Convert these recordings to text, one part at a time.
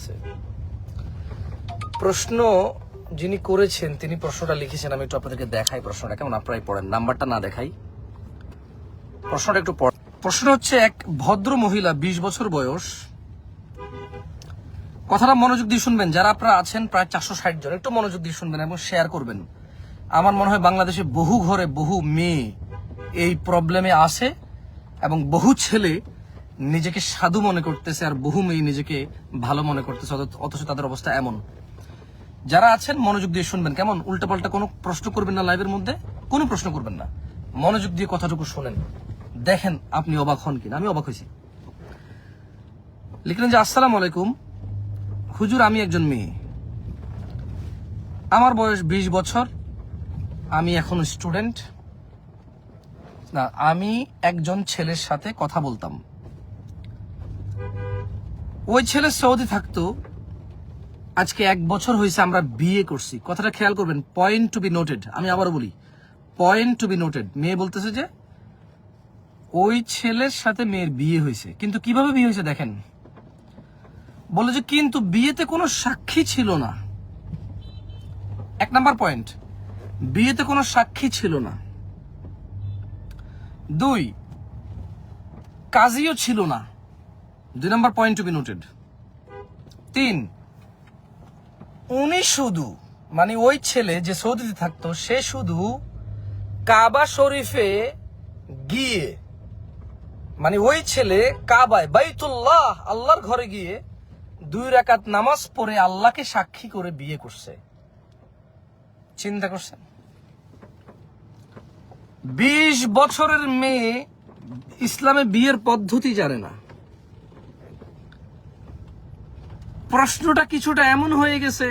আছে। প্রশ্ন যিনি করেছেন তিনি প্রশ্নটা লিখেছেন, আমি একটু আপনাদেরকে দেখাই প্রশ্নটা কেমন, আপনারাই পড়েন, নাম্বারটা না দেখাই, প্রশ্নটা একটু পড়েন। প্রশ্নটা হচ্ছে, এক ভদ্র মহিলা 20 বছর বয়স, কথাটা মনোযোগ দিয়ে শুনবেন, যারা আপনারা আছেন প্রায় 460 জন, একটু মনোযোগ দিয়ে শুনবেন এবং শেয়ার করবেন। আমার মনে হয় বাংলাদেশে বহু ঘরে বহু মেয়ে এই প্রবলেমে আছে এবং বহু ছেলে নিজেকে সাধু মনে করতেছে আর বহু মেয়ে নিজেকে ভালো মনে করতেছে, অথচ তাদের অবস্থা এমন। যারা আছেন মনোযোগ দিয়ে শুনবেন, কেমন, উল্টাপাল্টা কোনো প্রশ্ন করবেন না, লাইভের মধ্যে কোনো প্রশ্ন করবেন না, মনোযোগ দিয়ে কথাটুকু শোনেন, দেখেন আপনি অবাক হন কিনা। আমি অবাক হয়েছি। লিখলেন যে, আসসালামু আলাইকুম হুজুর, আমি একজন মেয়ে, আমার বয়স 20 বছর, আমি এখন স্টুডেন্ট না, আমি একজন ছেলের সাথে কথা বলতাম, ওই ছেলে সৌদি থাকতো, আজকে 1 বছর হয়েছে আমরা বিয়ে করছি। কথাটা খেয়াল করবেন, পয়েন্ট টু বি নোটেড, আমি আবারও বলি, পয়েন্ট টু বি নোটেড। মেয়ে বলতেছে যে ওই ছেলের সাথে মেয়ের বিয়ে হয়েছে, কিন্তু কিভাবে বিয়ে হয়েছে দেখেন, বলে যে কিন্তু বিয়েতে কোনো সাক্ষী ছিল না। 1 নাম্বার পয়েন্ট, বিয়েতে কোনো সাক্ষী ছিল না। 2, কাজীও ছিল না। 2 number point to be noted. 3, উনি শুধু, মানে ওই ছেলে যে সৌদিতে থাকতো, সে শুধু কাবা শরীফে গিয়ে, মানে ওই ছেলে কাবায়, বাইতুল্লাহ, আল্লাহর ঘরে গিয়ে 2 রাকাত নামাজ পড়ে আল্লাহকে সাক্ষী করে বিয়ে করছে। চিন্তা করছেন? 20 বছরের মেয়ে ইসলামে বিয়ের পদ্ধতি জানে না। প্রশ্নটা কিছুটা এমন হয়ে গেছে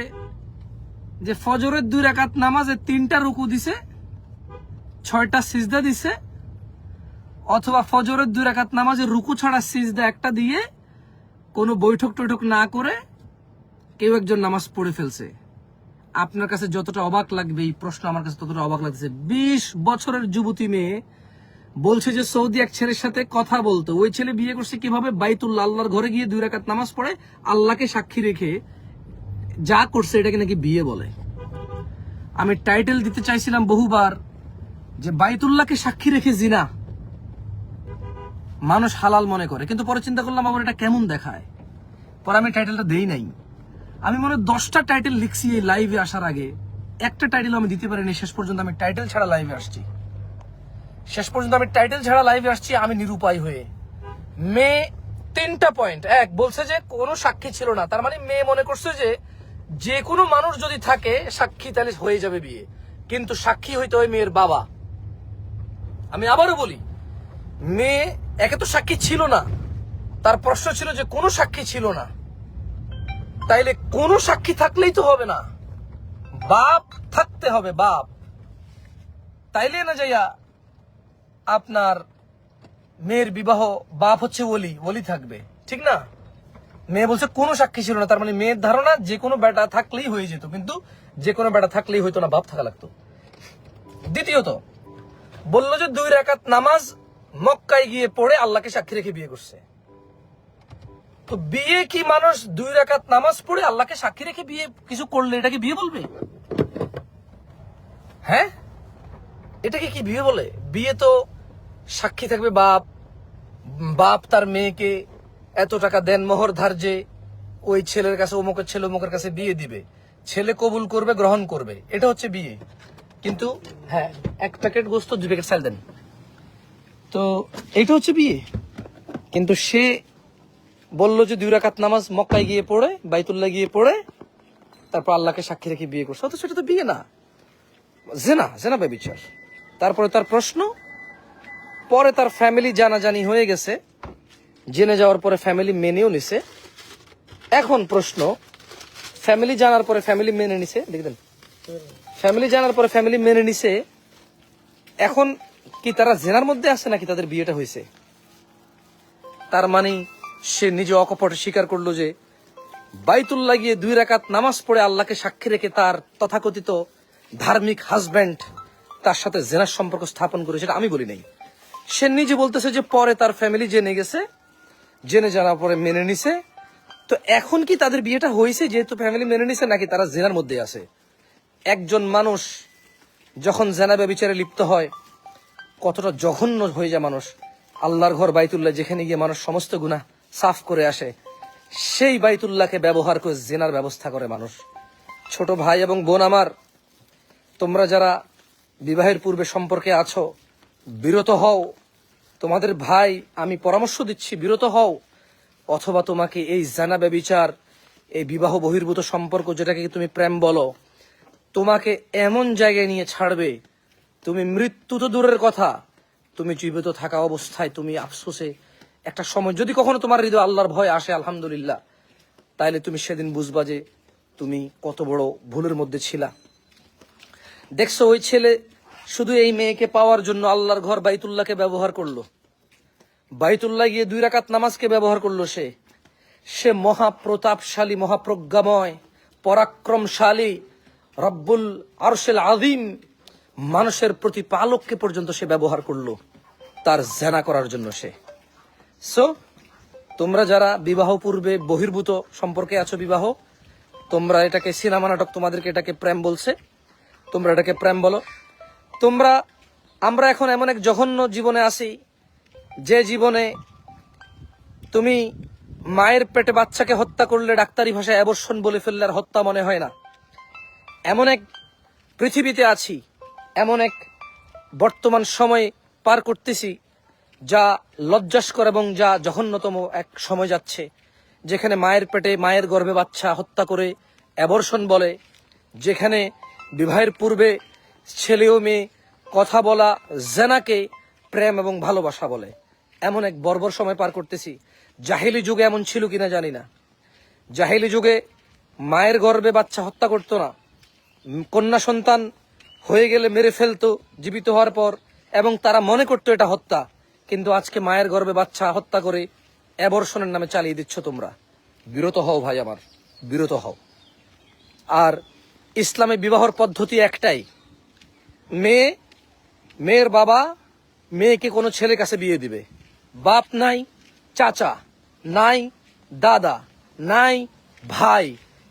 যে ফজরের 2 রাকাত নামাজে 3টা রুকু দিছে, 6টা সিজদা দিছে, অথবা ফজরের 2 রাকাত নামাজে রুকু ছাড়া সিজদা একটা দিয়ে কোনো বৈঠক টৈঠক না করে কেউ একজন নামাজ পড়ে ফেলছে। আপনার কাছে যতটা অবাক লাগবে এই প্রশ্ন, আমার কাছে ততটা অবাক লাগতেছে। 20 বছরের যুবতী মেয়ে বলছে যে সৌদি এক ছেলের সাথে কথা বলতো, ওই ছেলে বিয়ে করছে কিভাবে, বাইতুল্লাহ, আল্লাহর ঘরে গিয়ে 2 রাকাত নামাজ পড়ে আল্লাহকে সাক্ষী রেখে যা করছে এটাকে নাকি বিয়ে বলে। আমি টাইটেল দিতে চাইছিলাম বহুবার যে বাইতুল্লাহকে সাক্ষী রেখে জিনা মানুষ হালাল মনে করে, কিন্তু পরে চিন্তা করলাম আমার এটা কেমন দেখায়, পরে আমি টাইটেলটা দেই নাই। আমি মনে হয় 10টা টাইটেল লিখছি এই লাইভে আসার আগে, একটা টাইটেল আমি দিতে পারিনি। শেষ পর্যন্ত আমি টাইটেল ছাড়া লাইভে আসছি, আমি নিরুপায় হয়ে। মেয়ে 3টা পয়েন্ট, 1 বলছে যে কোনো সাক্ষী ছিল না, তার মানে মেয়ে মনে করছে যে কোনো মানুষ যদি থাকে সাক্ষী তাহলে হয়ে যাবে বিয়ে, কিন্তু সাক্ষী হইতে হয় মেয়ের বাবা। আমি আবারও বলি, মেয়ে একে তো সাক্ষী ছিল না, তার প্রশ্ন ছিল যে কোনো সাক্ষী ছিল না, তাইলে কোনো সাক্ষী থাকলেই তো হবে না, বাপ থাকতে হবে, বাপ। তাইলে না যাইয়া আপনার মেয়ের বিবাহ, বাপ হচ্ছে ওলি থাকবে, ঠিক না? মেয়ে বলছে কোনো সাক্ষী ছিল না, তার মানে মেয়ের ধারণা যে কোনো বেটা থাকলেই হয়ে যেত, কিন্তু যে কোনো বেটা থাকলেই হইতো না, বাপ থাকা লাগতো। দ্বিতীয়ত বললো যে 2 রাকাত নামাজ মক্কায় গিয়ে পড়ে আল্লাহকে সাক্ষী রেখে বিয়ে করছে। তো বিয়ে কি মানুষ 2 রাকাত নামাজ পড়ে আল্লাহকে সাক্ষী রেখে বিয়ে কিছু করলে এটাকে বিয়ে বলবে? হ্যাঁ, এটাকে কি বিয়ে বলে? বিয়ে তো সাক্ষী থাকবে বাপ, বাপ তার মেয়েকে এত টাকা দেন মোহর ধার্যে ওই ছেলের কাছে, অমুকের ছেলে অমুকের কাছে বিয়ে দিবে, ছেলে কবুল করবে, গ্রহণ করবে, এটা হচ্ছে বিয়ে। কিন্তু হ্যাঁ, 1 প্যাকেট গোস্ত 2 প্যাকেট চাল দেন, তো এইটা হচ্ছে বিয়ে। কিন্তু সে বললো যে 2 রাকাত নামাজ মক্কায় গিয়ে পড়ে, বাইতুল্লাহ গিয়ে পড়ে তারপর আল্লাহকে সাক্ষী রেখে বিয়ে করছে, অথচ সেটা তো বিয়ে না, জেনা ব্যভিচার। তারপরে তার প্রশ্ন, পরে তার ফ্যামিলি জানাজানি হয়ে গেছে, জেনে যাওয়ার পরে ফ্যামিলি মেনেও নিছে। এখন প্রশ্ন, ফ্যামিলি জানার পরে ফ্যামিলি মেনে নিছে, দেখবেন ফ্যামিলি জানার পরে ফ্যামিলি মেনে নিছে, এখন কি তারা জেনার মধ্যে আছে নাকি তাদের বিয়েটা হয়েছে? তার মানে সে নিজে অকপটে স্বীকার করলো যে বাইতুল্লাহ গিয়ে 2 রাকাত নামাজ পড়ে আল্লাহকে সাক্ষী রেখে তার তথাকথিত ধার্মিক হাজব্যান্ড তার সাথে জেনার সম্পর্ক স্থাপন করে, সেটা আমি বলি নাই। সে নিজে বলতেছে যে পরে তার ফ্যামিলি জেনে গেছে, জেনে জানার পরে মেনে নিছে, তো এখন কি তাদের বিয়েটা হয়েছে যেহেতু ফ্যামিলি মেনে নিছে, নাকি তারা জেনার মধ্যে আছে? একজন মানুষ যখন জেনা ব্যভিচারে লিপ্ত হয় কতটা জঘন্য হয়ে যায় মানুষ। আল্লাহর ঘর বাইতুল্লাহ যেখানে গিয়ে মানুষ সমস্ত গুনাহ সাফ করে আসে, সেই বাইতুল্লাহকে ব্যবহার করে জেনার ব্যবস্থা করে মানুষ। ছোট ভাই এবং বোন আমার, তোমরা যারা বিবাহের পূর্বে সম্পর্কে আছো, বিরত হও। তোমাদের ভাই আমি পরামর্শ দিচ্ছি, বিরত হও। অথবা তোমাকে এই জানা ব্যভিচার, এই বিবাহ বহির্ভূত সম্পর্ক যেটাকে তুমি প্রেম বলো, তোমাকে এমন জায়গায় নিয়ে ছাড়বে, তুমি মৃত্যু তো দূরের কথা, তুমি জীবিত থাকা অবস্থায় তুমি আফসোসে একটা সময় যদি কখনো তোমার হৃদয় আল্লাহর ভয় আসে, আলহামদুলিল্লাহ, তাইলে তুমি সেদিন বুঝবা যে তুমি কত বড় ভুলের মধ্যে ছিলা। দেখছো ওই ছেলে শুধু এই মেয়েকে পাওয়ার জন্য আল্লাহর ঘর বাইতুল্লাহকে ব্যবহার করলো, বাইতুল্লাহ গিয়ে 2 রাকাত নামাজকে ব্যবহার করলো। সে মহাপ্রতাপশালী, মহাপ্রজ্ঞাময়, পরাক্রমশালী রব্বুল আরশেল আযীম মানুষের প্রতিপালককে পর্যন্ত সে ব্যবহার করলো তার জেনা করার জন্য। সো তোমরা যারা বিবাহ পূর্বে বহির্ভূত সম্পর্কে আছো, বিবাহ, তোমরা এটাকে সিনেমা নাটক, তোমাদেরকে এটাকে প্রেম বলছে, তোমরা এটাকে প্রেম বলো। আমরা এখন এমন এক জঘন্য জীবনে আছি যে জীবনে তুমি মায়ের পেটে বাচ্চাকে হত্যা করলে ডাক্তারি ভাষায় অ্যাবর্শন বলে ফেললে আর হত্যা মনে হয় না। এমন এক পৃথিবীতে আছি, এমন এক বর্তমান সময় পার করতেছি যা লজ্জাস্কর এবং যা জঘন্যতম এক সময় যাচ্ছে, যেখানে মায়ের পেটে মায়ের গর্ভে বাচ্চা হত্যা করে অ্যাবর্শন বলে, যেখানে বিবাহের পূর্বে ছেলে ও মেয়ে কথা বলা জেনাকে প্রেম এবং ভালোবাসা বলে। এমন এক বর্বর সময় পার করতেছি। জাহিলি যুগে এমন ছিল কিনা জানি না। জাহিলি যুগে মায়ের গর্ভে বাচ্চা হত্যা করতো না, কন্যা সন্তান হয়ে গেলে মেরে ফেলতো জীবিত হওয়ার পর, এবং তারা মনে করতো এটা হত্যা। কিন্তু আজকে মায়ের গর্ভে বাচ্চা হত্যা করে অ্যাবর্শনের নামে চালিয়ে দিচ্ছ তোমরা। বিরত হও ভাই আমার, বিরত হও। আর ইসলামে বিবাহর পদ্ধতি একটাই, মেয়ের বাবা মেয়েকে কোনো ছেলের কাছে বিয়ে দিবে। বাপ নাই, চাচা নাই, দাদা নাই, ভাই,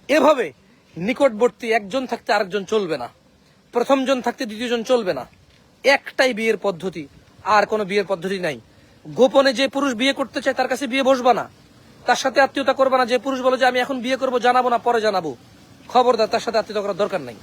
এভাবে নিকটবর্তী একজন থাকতে আরেকজন চলবে না, প্রথম জন থাকতে দ্বিতীয়জন চলবে না। একটাই বিয়ের পদ্ধতি, আর কোনো বিয়ের পদ্ধতি নাই। গোপনে যে পুরুষ বিয়ে করতে চায় তার কাছে বিয়ে বসবা না, তার সাথে আত্মীয়তা করবা না। যে পুরুষ বলে যে আমি এখন বিয়ে করবো, জানাবো না, পরে জানাবো, খবরদার, তার সাথে আত্মীয়তা করার দরকার নাই।